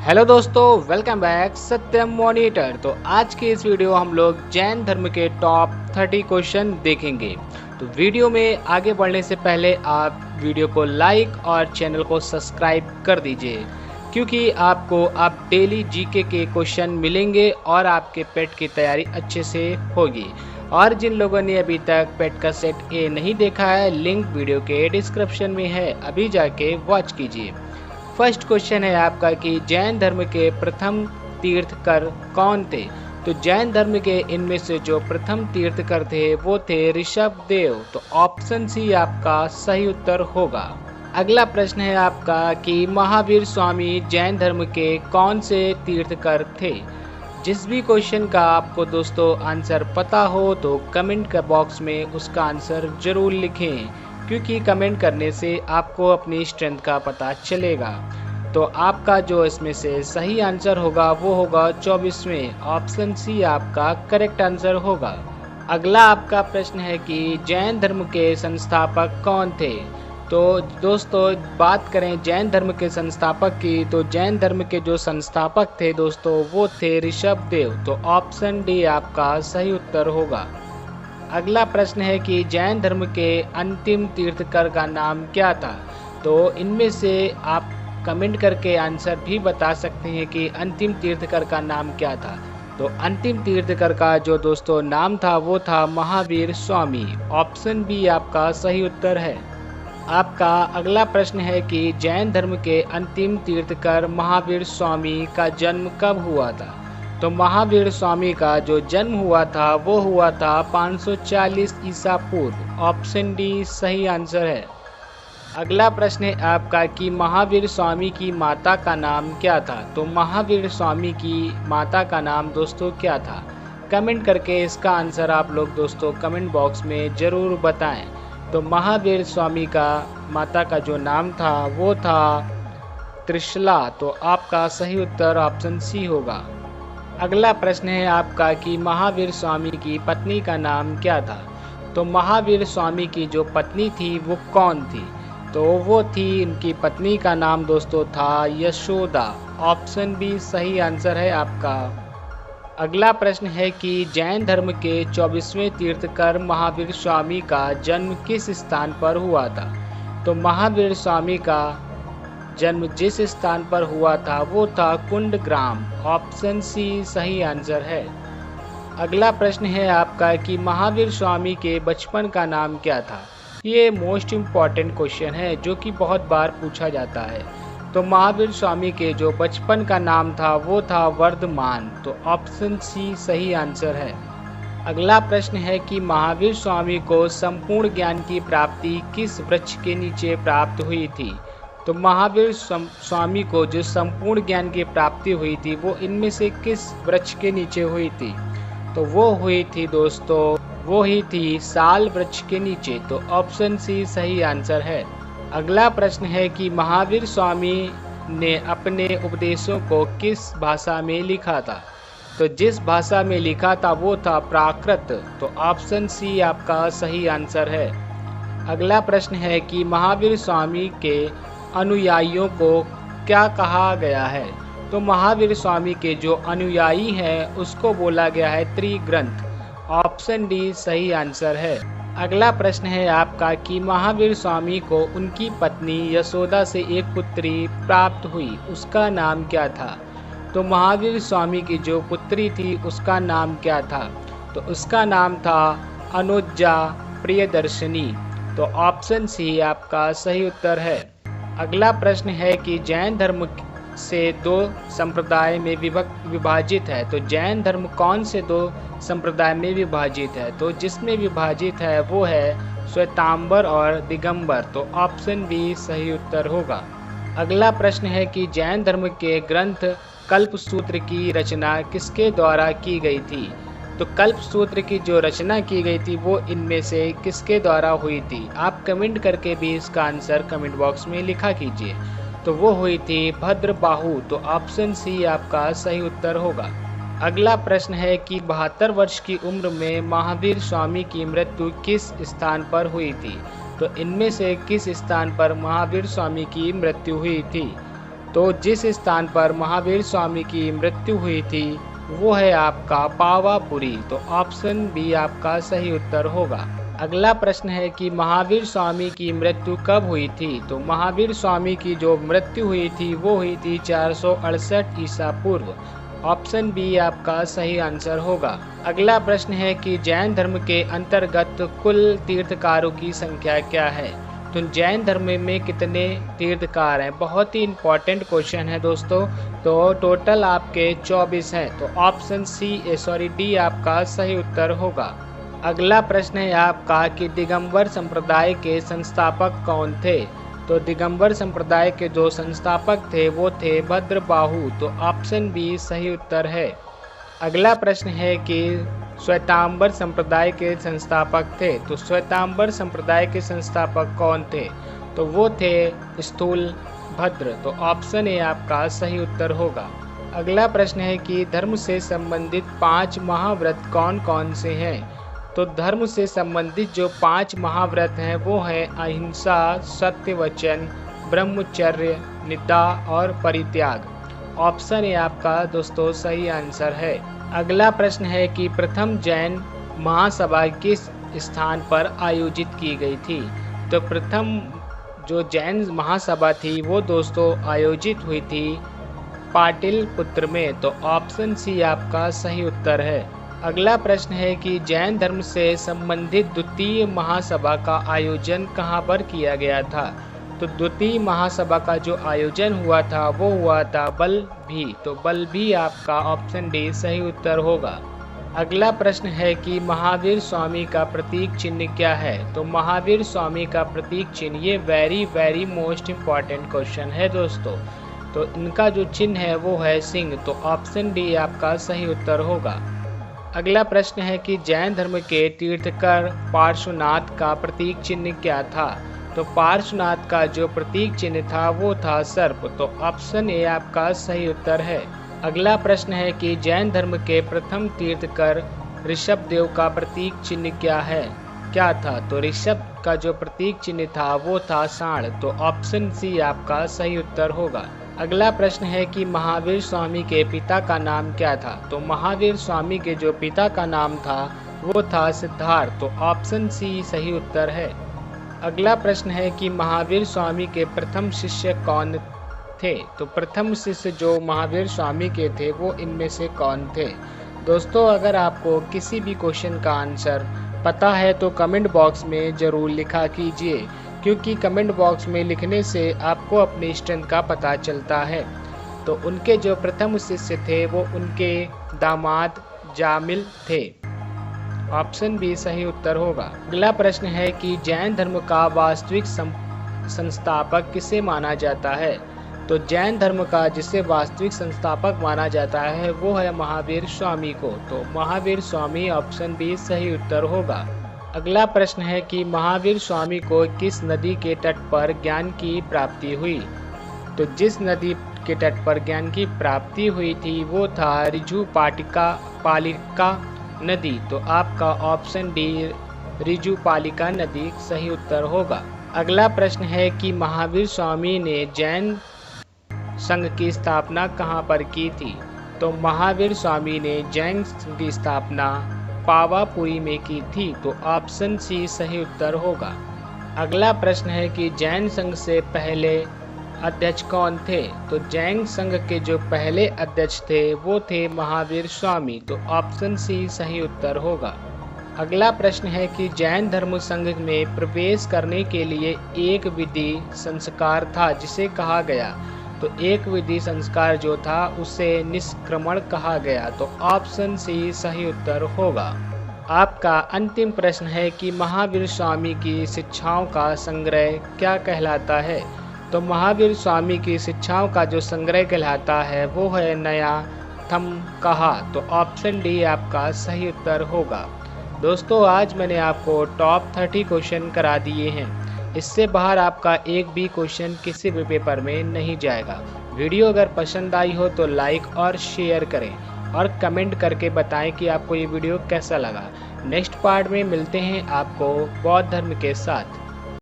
Hello दोस्तों, welcome back सत्यम monitor. तो आज के इस वीडियो हम लोग जैन धर्म के टॉप 30 क्वेश्चन देखेंगे। तो वीडियो में आगे बढ़ने से पहले आप वीडियो को लाइक और चैनल को सब्सक्राइब कर दीजिए, क्योंकि आपको आप डेली जीके के क्वेश्चन मिलेंगे और आपके पेट की तैयारी अच्छे से होगी। और जिन लोगों ने अभी तक पेट का सेट ए नहीं देखा है, लिंक वीडियो के डिस्क्रिप्शन में है, अभी जाके वॉच कीजिए। फर्स्ट क्वेश्चन है आपका कि जैन धर्म के प्रथम तीर्थकर कौन थे। तो जैन धर्म के इनमें से जो प्रथम तीर्थकर थे वो थे ऋषभ देव। तो ऑप्शन सी आपका सही उत्तर होगा। अगला प्रश्न है आपका कि महावीर स्वामी जैन धर्म के कौन से तीर्थकर थे। जिस भी क्वेश्चन का आपको दोस्तों आंसर पता हो तो कमेंट का बॉक्स में उसका आंसर जरूर लिखें, क्योंकि कमेंट करने से आपको अपनी स्ट्रेंथ का पता चलेगा। तो आपका जो इसमें से सही आंसर होगा वो होगा 24वें। ऑप्शन सी आपका करेक्ट आंसर होगा। अगला आपका प्रश्न है कि जैन धर्म के संस्थापक कौन थे। तो दोस्तों बात करें जैन धर्म के संस्थापक की, तो जैन धर्म के जो संस्थापक थे दोस्तों वो थे ऋषभ देव। तो ऑप्शन डी आपका सही उत्तर होगा। अगला प्रश्न है कि जैन धर्म के अंतिम तीर्थकर का नाम क्या था। तो इनमें से आप कमेंट करके आंसर भी बता सकते हैं कि अंतिम तीर्थकर का नाम क्या था। तो अंतिम तीर्थकर का जो दोस्तों नाम था वो था महावीर स्वामी। ऑप्शन बी आपका सही उत्तर है। आपका अगला प्रश्न है कि जैन धर्म के अंतिम तीर्थकर महावीर स्वामी का जन्म कब हुआ था। तो महावीर स्वामी का जो जन्म हुआ था वो हुआ था 540 ईसा पूर्व। ऑप्शन डी सही आंसर है। अगला प्रश्न है आपका कि महावीर स्वामी की माता का नाम क्या था। तो महावीर स्वामी की माता का नाम दोस्तों क्या था। कमेंट करके इसका आंसर आप लोग दोस्तों कमेंट बॉक्स में ज़रूर बताएं। तो महावीर स्वामी का माता का जो नाम था वो था त्रिशला। तो आपका सही उत्तर ऑप्शन सी होगा। अगला प्रश्न है आपका कि महावीर स्वामी की पत्नी का नाम क्या था। तो महावीर स्वामी की जो पत्नी थी वो कौन थी। तो वो थी, उनकी पत्नी का नाम दोस्तों था यशोदा। ऑप्शन बी सही आंसर है आपका। अगला प्रश्न है कि जैन धर्म के 24वें तीर्थकर महावीर स्वामी का जन्म किस स्थान पर हुआ था। तो महावीर स्वामी का जन्म जिस स्थान पर हुआ था वो था कुंडग्राम। ऑप्शन सी सही आंसर है। अगला प्रश्न है आपका कि महावीर स्वामी के बचपन का नाम क्या था। ये मोस्ट इम्पॉर्टेंट क्वेश्चन है जो कि बहुत बार पूछा जाता है। तो महावीर स्वामी के जो बचपन का नाम था वो था वर्धमान। तो ऑप्शन सी सही आंसर है। अगला प्रश्न है कि महावीर स्वामी को संपूर्ण ज्ञान की प्राप्ति किस वृक्ष के नीचे प्राप्त हुई थी। तो महावीर स्वामी को जो संपूर्ण ज्ञान की प्राप्ति हुई थी वो इनमें से किस वृक्ष के नीचे हुई थी। तो वो हुई थी दोस्तों, वो ही थी साल वृक्ष के नीचे। तो ऑप्शन सी सही आंसर है। अगला प्रश्न है कि महावीर स्वामी ने अपने उपदेशों को किस भाषा में लिखा था। तो जिस भाषा में लिखा था वो था प्राकृत। तो ऑप्शन सी आपका सही आंसर है। अगला प्रश्न है कि महावीर स्वामी के अनुयायियों को क्या कहा गया है। तो महावीर स्वामी के जो अनुयायी हैं उसको बोला गया है त्रिग्रंथ। ऑप्शन डी सही आंसर है। अगला प्रश्न है आपका कि महावीर स्वामी को उनकी पत्नी यशोदा से एक पुत्री प्राप्त हुई, उसका नाम क्या था। तो महावीर स्वामी की जो पुत्री थी उसका नाम क्या था। तो उसका नाम था अनुजा प्रियदर्शनी। तो ऑप्शन सी आपका सही उत्तर है। अगला प्रश्न है कि जैन धर्म से दो संप्रदाय में विभाजित है। तो जैन धर्म कौन से दो संप्रदाय में विभाजित है। तो जिसमें विभाजित है वो है श्वेतांबर और दिगंबर। तो ऑप्शन बी सही उत्तर होगा। अगला प्रश्न है कि जैन धर्म के ग्रंथ कल्पसूत्र की रचना किसके द्वारा की गई थी। तो कल्पसूत्र की जो रचना की गई थी वो इनमें से किसके द्वारा हुई थी। आप कमेंट करके भी इसका आंसर कमेंट बॉक्स में लिखा कीजिए। तो वो हुई थी भद्रबाहु। तो ऑप्शन सी आपका सही उत्तर होगा। अगला प्रश्न है कि 72 वर्ष की उम्र में महावीर स्वामी की मृत्यु किस स्थान पर हुई थी। तो इनमें से किस स्थान पर महावीर स्वामी की मृत्यु हुई थी। तो जिस स्थान पर महावीर स्वामी की मृत्यु हुई थी वो है आपका पावापुरी। तो ऑप्शन बी आपका सही उत्तर होगा। अगला प्रश्न है कि महावीर स्वामी की मृत्यु कब हुई थी। तो महावीर स्वामी की जो मृत्यु हुई थी वो हुई थी 468 ईसा पूर्व। ऑप्शन बी आपका सही आंसर होगा। अगला प्रश्न है कि जैन धर्म के अंतर्गत कुल तीर्थकारों की संख्या क्या है। तो जैन धर्म में कितने तीर्थकार हैं, बहुत ही इंपॉर्टेंट क्वेश्चन है दोस्तों। तो टोटल आपके 24 हैं। तो ऑप्शन डी आपका सही उत्तर होगा। अगला प्रश्न है आपका कि दिगंबर संप्रदाय के संस्थापक कौन थे। तो दिगंबर संप्रदाय के जो संस्थापक थे वो थे भद्रबाहु। तो ऑप्शन बी सही उत्तर है। अगला प्रश्न है कि श्वेतांबर संप्रदाय के संस्थापक थे। तो श्वेतांबर संप्रदाय के संस्थापक कौन थे। तो वो थे स्थूल भद्र। तो ऑप्शन ए आपका सही उत्तर होगा। अगला प्रश्न है कि धर्म से संबंधित 5 महाव्रत कौन कौन से हैं। तो धर्म से संबंधित जो 5 महाव्रत हैं वो हैं अहिंसा, सत्य वचन, ब्रह्मचर्य, निद्रा और परित्याग। ऑप्शन ए आपका दोस्तों सही आंसर है। अगला प्रश्न है कि प्रथम जैन महासभा किस स्थान पर आयोजित की गई थी। तो प्रथम जो जैन महासभा थी वो दोस्तों आयोजित हुई थी पाटलिपुत्र में। तो ऑप्शन सी आपका सही उत्तर है। अगला प्रश्न है कि जैन धर्म से संबंधित द्वितीय महासभा का आयोजन कहाँ पर किया गया था। तो द्वितीय महासभा का जो आयोजन हुआ था वो हुआ था बलभी। तो बलभी आपका ऑप्शन डी सही उत्तर होगा। अगला प्रश्न है कि महावीर स्वामी का प्रतीक चिन्ह क्या है। तो महावीर स्वामी का प्रतीक चिन्ह, ये वेरी मोस्ट इम्पॉर्टेंट क्वेश्चन है दोस्तों। तो इनका जो चिन्ह है वो है सिंह। तो ऑप्शन डी आपका सही उत्तर होगा। अगला प्रश्न है कि जैन धर्म के तीर्थकर पार्श्वनाथ का प्रतीक चिन्ह क्या था। तो पार्श्वनाथ का जो प्रतीक चिन्ह था वो था सर्प। तो ऑप्शन ए आपका सही उत्तर है। अगला प्रश्न है कि जैन धर्म के प्रथम तीर्थकर ऋषभदेव का प्रतीक चिन्ह क्या था। तो ऋषभ का जो प्रतीक चिन्ह था वो था सांड। तो ऑप्शन सी आपका सही उत्तर होगा। अगला प्रश्न है कि महावीर स्वामी के पिता का नाम क्या था। तो महावीर स्वामी के जो पिता का नाम था वो था सिद्धार्थ। तो ऑप्शन सी सही उत्तर है। अगला प्रश्न है कि महावीर स्वामी के प्रथम शिष्य कौन थे। तो प्रथम शिष्य जो महावीर स्वामी के थे वो इनमें से कौन थे। दोस्तों अगर आपको किसी भी क्वेश्चन का आंसर पता है तो कमेंट बॉक्स में ज़रूर लिखा कीजिए, क्योंकि कमेंट बॉक्स में लिखने से आपको अपनी स्ट्रेंथ का पता चलता है। तो उनके जो प्रथम शिष्य थे वो उनके दामाद जामिल थे। ऑप्शन बी सही उत्तर होगा। अगला प्रश्न है कि जैन धर्म का वास्तविक संस्थापक किसे माना जाता है। तो जैन धर्म का जिसे वास्तविक संस्थापक माना जाता है वो है महावीर स्वामी को। तो महावीर स्वामी ऑप्शन बी सही उत्तर होगा। अगला प्रश्न है कि महावीर स्वामी को किस नदी के तट पर ज्ञान की प्राप्ति हुई। तो जिस नदी के तट पर ज्ञान की प्राप्ति हुई थी वो था ऋजु पालिका नदी। तो आपका ऑप्शन डी ऋजु पालिका नदी सही उत्तर होगा। अगला प्रश्न है कि महावीर स्वामी ने जैन संघ की स्थापना कहाँ पर की थी। तो महावीर स्वामी ने जैन संघ की स्थापना पावापुरी में की थी। तो ऑप्शन सी सही उत्तर होगा। अगला प्रश्न है कि जैन संघ से पहले अध्यक्ष कौन थे। तो जैन संघ के जो पहले अध्यक्ष थे वो थे महावीर स्वामी। तो ऑप्शन सी सही उत्तर होगा। अगला प्रश्न है कि जैन धर्म संघ में प्रवेश करने के लिए एक विधि संस्कार था जिसे कहा गया। तो एक विधि संस्कार जो था उसे निष्क्रमण कहा गया। तो ऑप्शन सी सही उत्तर होगा। आपका अंतिम प्रश्न है कि महावीर स्वामी की शिक्षाओं का संग्रह क्या कहलाता है। तो महावीर स्वामी की शिक्षाओं का जो संग्रह कहलाता है वो है नया थम कहा। तो ऑप्शन डी आपका सही उत्तर होगा। दोस्तों आज मैंने आपको टॉप 30 क्वेश्चन करा दिए हैं। इससे बाहर आपका एक भी क्वेश्चन किसी भी पेपर में नहीं जाएगा। वीडियो अगर पसंद आई हो तो लाइक और शेयर करें और कमेंट करके बताएं कि आपको ये वीडियो कैसा लगा। नेक्स्ट पार्ट में मिलते हैं आपको बौद्ध धर्म के साथ।